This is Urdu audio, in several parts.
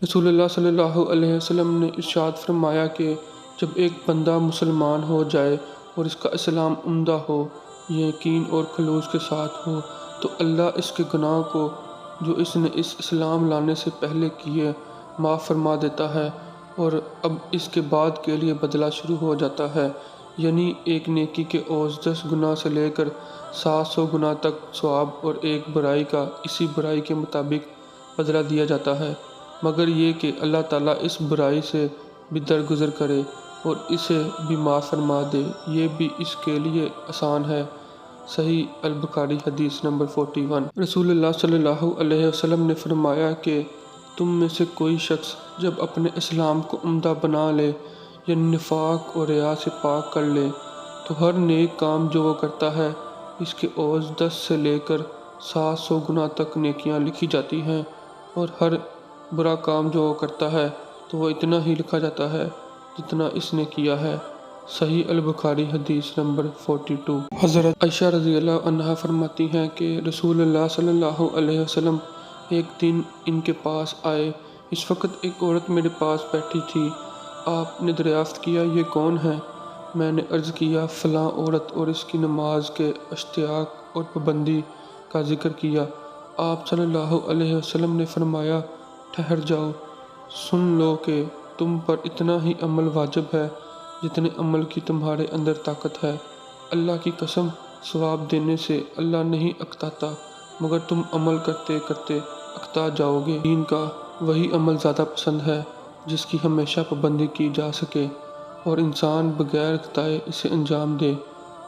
رسول اللہ صلی اللہ علیہ وسلم نے ارشاد فرمایا کہ جب ایک بندہ مسلمان ہو جائے اور اس کا اسلام عمدہ ہو، یقین اور خلوص کے ساتھ ہو، تو اللہ اس کے گناہ کو جو اس نے اس اسلام لانے سے پہلے کیے معاف فرما دیتا ہے، اور اب اس کے بعد کے لیے بدلہ شروع ہو جاتا ہے، یعنی ایک نیکی کے عوض 10 گنا سے لے کر 700 گنا تک ثواب، اور ایک برائی کا اسی برائی کے مطابق بدلہ دیا جاتا ہے، مگر یہ کہ اللہ تعالیٰ اس برائی سے بھی درگزر کرے اور اسے بھی معاف فرما دے، یہ بھی اس کے لیے آسان ہے۔ صحیح البخاری حدیث نمبر 41۔ رسول اللہ صلی اللہ علیہ وسلم نے فرمایا کہ تم میں سے کوئی شخص جب اپنے اسلام کو عمدہ بنا لے، یعنی نفاق اور ریا سے پاک کر لے، تو ہر نیک کام جو وہ کرتا ہے اس کے عوض 10 سے لے کر 700 گنا تک نیکیاں لکھی جاتی ہیں، اور ہر برا کام جو وہ کرتا ہے تو وہ اتنا ہی لکھا جاتا ہے جتنا اس نے کیا ہے۔ صحیح البخاری حدیث نمبر 42۔ حضرت عائشہ رضی اللہ عنہا فرماتی ہیں کہ رسول اللہ صلی اللہ علیہ وسلم ایک دن ان کے پاس آئے۔ اس وقت ایک عورت میرے پاس بیٹھی تھی۔ آپ نے دریافت کیا یہ کون ہے؟ میں نے عرض کیا فلاں عورت، اور اس کی نماز کے اشتیاق اور پابندی کا ذکر کیا۔ آپ صلی اللہ علیہ وسلم نے فرمایا ٹھہر جاؤ، سن لو کہ تم پر اتنا ہی عمل واجب ہے جتنے عمل کی تمہارے اندر طاقت ہے۔ اللہ کی قسم، ثواب دینے سے اللہ نہیں اکتاتا، مگر تم عمل کرتے کرتے اکتا جاؤ گے۔ دین کا وہی عمل زیادہ پسند ہے جس کی ہمیشہ پابندی کی جا سکے اور انسان بغیر اکتائے اسے انجام دے۔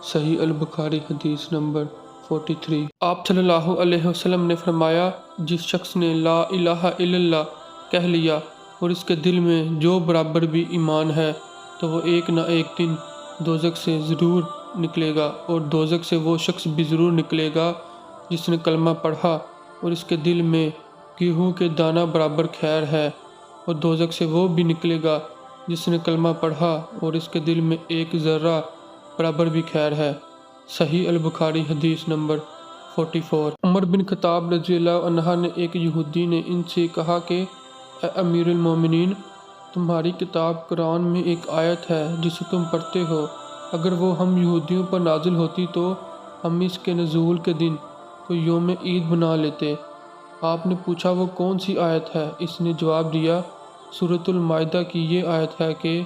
صحیح البخاری حدیث نمبر 43۔ آپ صلی اللہ علیہ وسلم نے فرمایا جس شخص نے لا الہ الا اللہ کہہ لیا اور اس کے دل میں جو برابر بھی ایمان ہے، تو وہ ایک نہ ایک دن دوزخ سے ضرور نکلے گا، اور دوزخ سے وہ شخص بھی ضرور نکلے گا جس نے کلمہ پڑھا اور اس کے دل میں گیہوں کے دانہ برابر خیر ہے، اور دوزخ سے وہ بھی نکلے گا جس نے کلمہ پڑھا اور اس کے دل میں ایک ذرہ برابر بھی خیر ہے۔ صحیح البخاری حدیث نمبر 44۔ عمر بن خطاب رضی اللہ عنہ نے ایک یہودی نے ان سے کہا کہ اے امیر المومنین، تمہاری کتاب قرآن میں ایک آیت ہے جسے تم پڑھتے ہو، اگر وہ ہم یہودیوں پر نازل ہوتی تو ہم اس کے نزول کے دن کو یوم عید بنا لیتے۔ آپ نے پوچھا وہ کون سی آیت ہے؟ اس نے جواب دیا سورۃ المائدہ کی یہ آیت ہے کہ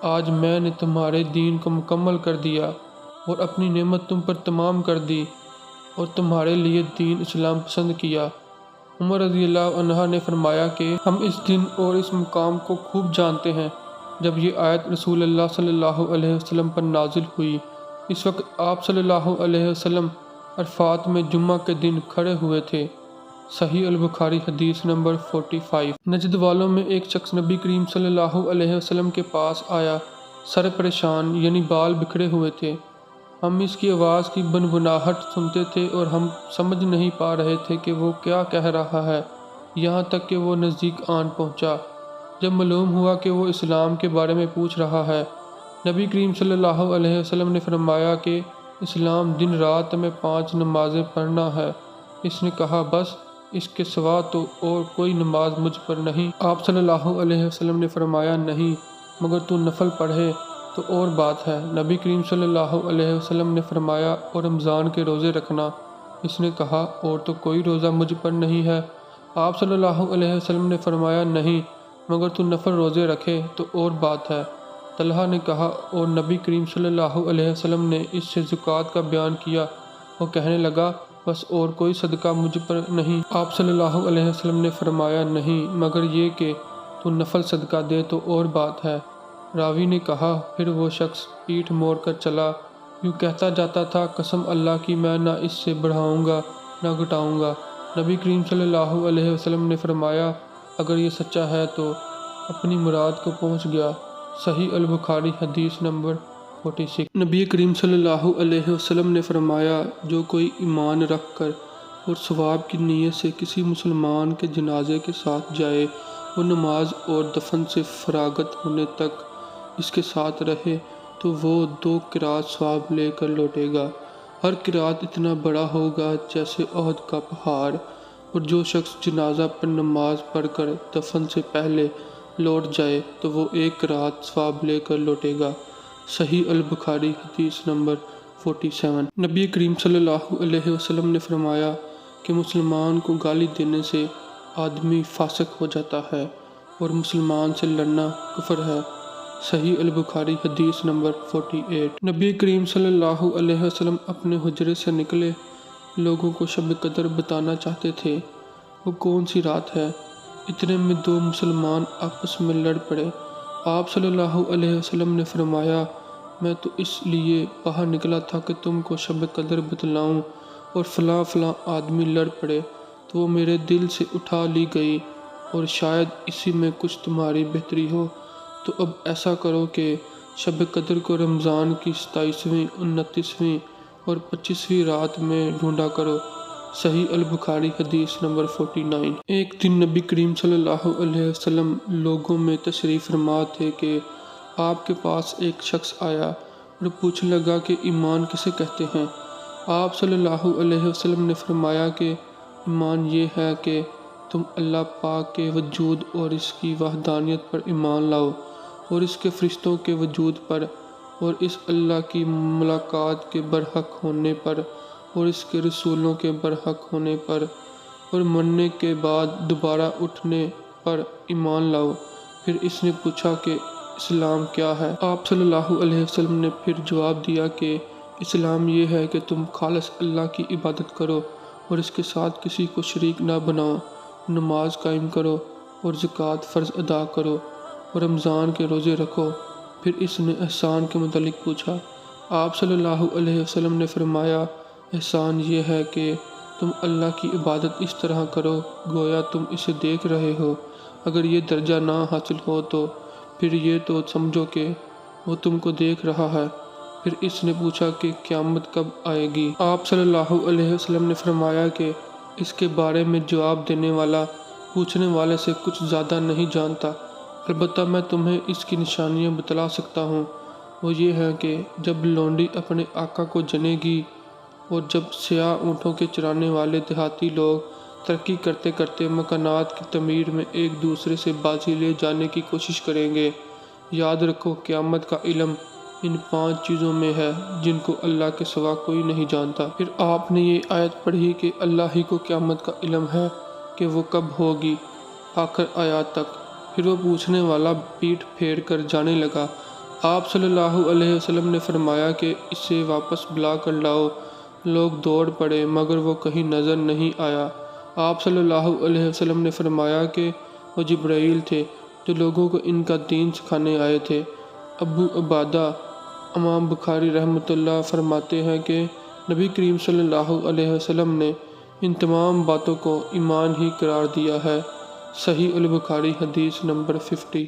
آج میں نے تمہارے دین کو مکمل کر دیا اور اپنی نعمت تم پر تمام کر دی اور تمہارے لیے دین اسلام پسند کیا۔ عمر رضی اللہ عنہ نے فرمایا کہ ہم اس دن اور اس مقام کو خوب جانتے ہیں جب یہ آیت رسول اللہ صلی اللہ علیہ وسلم پر نازل ہوئی۔ اس وقت آپ صلی اللہ علیہ وسلم عرفات میں جمعہ کے دن کھڑے ہوئے تھے۔ صحیح البخاری حدیث نمبر 45۔ نجد والوں میں ایک شخص نبی کریم صلی اللہ علیہ وسلم کے پاس آیا، سر پریشان، یعنی بال بکھرے ہوئے تھے۔ ہم اس کی آواز کی بنبناہٹ سنتے تھے اور ہم سمجھ نہیں پا رہے تھے کہ وہ کیا کہہ رہا ہے، یہاں تک کہ وہ نزدیک آن پہنچا۔ جب معلوم ہوا کہ وہ اسلام کے بارے میں پوچھ رہا ہے، نبی کریم صلی اللہ علیہ وسلم نے فرمایا کہ اسلام دن رات میں 5 نمازیں پڑھنا ہے۔ اس نے کہا بس اس کے سوا تو اور کوئی نماز مجھ پر نہیں۔ آپ صلی اللہ علیہ وسلم نے فرمایا نہیں، مگر تو نفل پڑھے تو اور بات ہے۔ نبی کریم صلی اللہ علیہ وسلم نے فرمایا اور رمضان کے روزے رکھنا۔ اس نے کہا اور تو کوئی روزہ مجھ پر نہیں ہے۔ آپ صلی اللہ علیہ وسلم نے فرمایا نہیں، مگر تو نفل روزے رکھے تو اور بات ہے۔ طلحہ نے کہا اور نبی کریم صلی اللہ علیہ وسلم نے اس سے زکوٰۃ کا بیان کیا۔ وہ کہنے لگا بس اور کوئی صدقہ مجھ پر نہیں۔ آپ صلی اللہ علیہ وسلم نے فرمایا نہیں، مگر یہ کہ تو نفل صدقہ دے تو اور بات ہے۔ راوی نے کہا پھر وہ شخص پیٹھ موڑ کر چلا، یوں کہتا جاتا تھا قسم اللہ کی میں نہ اس سے بڑھاؤں گا نہ گھٹاؤں گا۔ نبی کریم صلی اللہ علیہ وسلم نے فرمایا اگر یہ سچا ہے تو اپنی مراد کو پہنچ گیا۔ صحیح البخاری حدیث نمبر 46۔ نبی کریم صلی اللہ علیہ وسلم نے فرمایا جو کوئی ایمان رکھ کر اور ثواب کی نیت سے کسی مسلمان کے جنازے کے ساتھ جائے، وہ نماز اور دفن سے فراغت ہونے تک اس کے ساتھ رہے تو وہ 2 قرات ثواب لے کر لوٹے گا۔ ہر قرات اتنا بڑا ہوگا جیسے احد کا پہاڑ، اور جو شخص جنازہ پر نماز پڑھ کر دفن سے پہلے لوٹ جائے تو وہ 1 رات ثواب لے کر لوٹے گا۔ صحیح البخاری حدیث نمبر 47۔ نبی کریم صلی اللہ علیہ وسلم نے فرمایا کہ مسلمان کو گالی دینے سے آدمی فاسق ہو جاتا ہے اور مسلمان سے لڑنا کفر ہے۔ صحیح البخاری حدیث نمبر 48۔ نبی کریم صلی اللہ علیہ وسلم اپنے حجرے سے نکلے لوگوں کو شب قدر بتانا چاہتے تھے۔ وہ کون سی رات ہے؟ اتنے میں 2 مسلمان آپس میں لڑ پڑے۔ آپ صلی اللہ علیہ وسلم نے فرمایا میں تو اس لیے باہر نکلا تھا کہ تم کو شب قدر بتلاؤں، اور فلاں فلاں آدمی لڑ پڑے تو وہ میرے دل سے اٹھا لی گئی، اور شاید اسی میں کچھ تمہاری بہتری ہو، تو اب ایسا کرو کہ شب قدر کو رمضان کی 27ویں، 29ویں اور 25ویں رات میں ڈھونڈا کرو۔ صحیح البخاری حدیث نمبر 49۔ ایک دن نبی کریم صلی اللہ علیہ وسلم لوگوں میں تشریف فرما تھے کہ آپ کے پاس ایک شخص آیا اور پوچھنے لگا کہ ایمان کسے کہتے ہیں؟ آپ صلی اللہ علیہ وسلم نے فرمایا کہ ایمان یہ ہے کہ تم اللہ پاک کے وجود اور اس کی وحدانیت پر ایمان لاؤ، اور اس کے فرشتوں کے وجود پر، اور اس اللہ کی ملاقات کے برحق ہونے پر، اور اس کے رسولوں کے برحق ہونے پر، اور مرنے کے بعد دوبارہ اٹھنے پر ایمان لاؤ۔ پھر اس نے پوچھا کہ اسلام کیا ہے؟ آپ صلی اللہ علیہ وسلم نے پھر جواب دیا کہ اسلام یہ ہے کہ تم خالص اللہ کی عبادت کرو اور اس کے ساتھ کسی کو شریک نہ بناؤ، نماز قائم کرو اور زکوٰۃ فرض ادا کرو، اور رمضان کے روزے رکھو۔ پھر اس نے احسان کے متعلق پوچھا۔ آپ صلی اللہ علیہ وسلم نے فرمایا احسان یہ ہے کہ تم اللہ کی عبادت اس طرح کرو گویا تم اسے دیکھ رہے ہو۔ اگر یہ درجہ نہ حاصل ہو تو پھر یہ تو سمجھو کہ وہ تم کو دیکھ رہا ہے۔ پھر اس نے پوچھا کہ قیامت کب آئے گی؟ آپ صلی اللہ علیہ وسلم نے فرمایا کہ اس کے بارے میں جواب دینے والا پوچھنے والے سے کچھ زیادہ نہیں جانتا، البتہ میں تمہیں اس کی نشانیاں بتلا سکتا ہوں۔ وہ یہ ہے کہ جب لونڈی اپنے آقا کو جنے گی، اور جب سیاہ اونٹوں کے چرانے والے دیہاتی لوگ ترقی کرتے کرتے مکانات کی تعمیر میں ایک دوسرے سے بازی لے جانے کی کوشش کریں گے۔ یاد رکھو قیامت کا علم ان 5 چیزوں میں ہے جن کو اللہ کے سوا کوئی نہیں جانتا۔ پھر آپ نے یہ آیت پڑھی کہ اللہ ہی کو قیامت کا علم ہے کہ وہ کب ہوگی، آخر آیات تک۔ پھر وہ پوچھنے والا پیٹھ پھیر کر جانے لگا۔ آپ صلی اللہ علیہ وسلم نے فرمایا کہ اسے واپس بلا کر لاؤ۔ لوگ دوڑ پڑے مگر وہ کہیں نظر نہیں آیا۔ آپ صلی اللہ علیہ وسلم نے فرمایا کہ وہ جبرائیل تھے جو لوگوں کو ان کا دین سکھانے آئے تھے۔ ابو عبادہ امام بخاری رحمۃ اللہ فرماتے ہیں کہ نبی کریم صلی اللہ علیہ وسلم نے ان تمام باتوں کو ایمان ہی قرار دیا ہے۔ صحیح البخاری حدیث نمبر 50۔